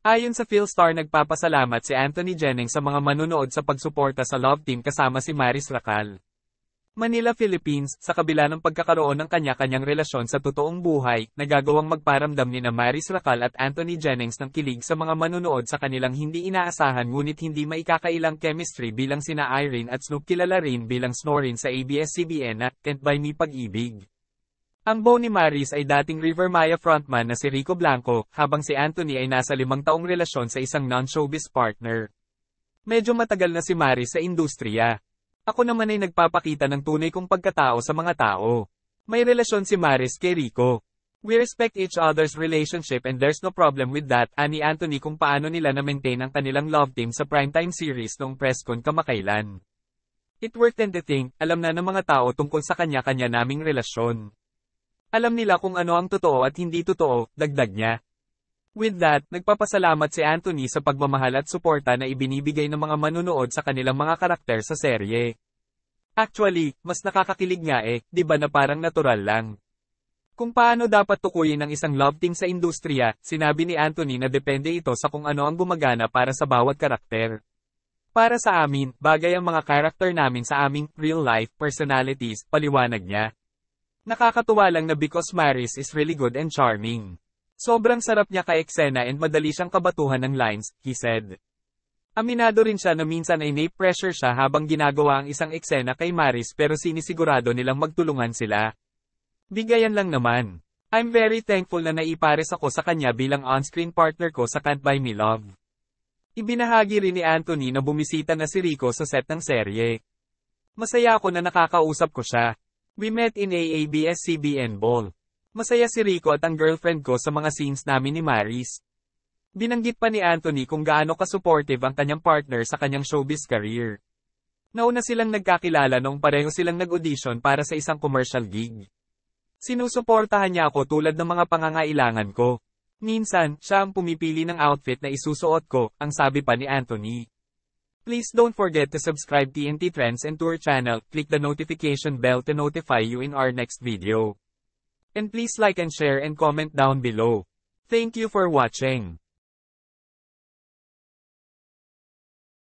Ayon sa Philstar, nagpapasalamat si Anthony Jennings sa mga manunood sa pagsuporta sa Love Team kasama si Maris Racal. Manila, Philippines, sa kabila ng pagkakaroon ng kanya-kanyang relasyon sa totoong buhay, nagagawang magparamdam nina Maris Racal at Anthony Jennings ng kilig sa mga manunood sa kanilang hindi inaasahan ngunit hindi maikakailang chemistry bilang sina Irene at Snoop, kilala rin bilang Snorin sa ABS-CBN at Can't Buy Me Pag-ibig. Ang beau ni Maris ay dating River Maya frontman na si Rico Blanco, habang si Anthony ay nasa 5 taong relasyon sa isang non-showbiz partner. Medyo matagal na si Maris sa industriya. Ako naman ay nagpapakita ng tunay kong pagkatao sa mga tao. May relasyon si Maris kay Rico. We respect each other's relationship and there's no problem with that, ani Anthony kung paano nila na-maintain ang kanilang love team sa primetime series noong presscon kamakailan. It worked, and the thing, alam na ng mga tao tungkol sa kanya-kanya naming relasyon. Alam nila kung ano ang totoo at hindi totoo, dagdag niya. With that, nagpapasalamat si Anthony sa pagmamahal at suporta na ibinibigay ng mga manunood sa kanilang mga karakter sa serye. Actually, mas nakakakilig nga di ba na parang natural lang. Kung paano dapat tukuyin ang isang love team sa industriya, sinabi ni Anthony na depende ito sa kung ano ang gumagana para sa bawat karakter. Para sa amin, bagay ang mga karakter namin sa aming real-life personalities, paliwanag niya. Nakakatuwa lang na because Maris is really good and charming. Sobrang sarap niya ka-eksena and madali siyang kabatuhan ng lines, he said. Aminado rin siya na minsan ay na-pressure siya habang ginagawa ang isang eksena kay Maris pero sinisigurado nilang magtulungan sila. Bigayan lang naman. I'm very thankful na naipares ako sa kanya bilang on-screen partner ko sa Can't Buy Me Love. Ibinahagi rin ni Anthony na bumisita na si Rico sa set ng serye. Masaya ako na nakakausap ko siya. We met in ABS-CBN Ball. Masaya si Rico at ang girlfriend ko sa mga scenes namin ni Maris. Binanggit pa ni Anthony kung gaano ka-supportive ang kanyang partner sa kanyang showbiz career. Nauna silang nagkakilala noong pareho silang nag-audition para sa isang commercial gig. Sinusuportahan niya ako tulad ng mga pangangailangan ko. Minsan, siya ang pumipili ng outfit na isusuot ko, ang sabi pa ni Anthony. Please don't forget to subscribe TNT Trends and to our channel, click the notification bell to notify you in our next video. And please like and share and comment down below. Thank you for watching.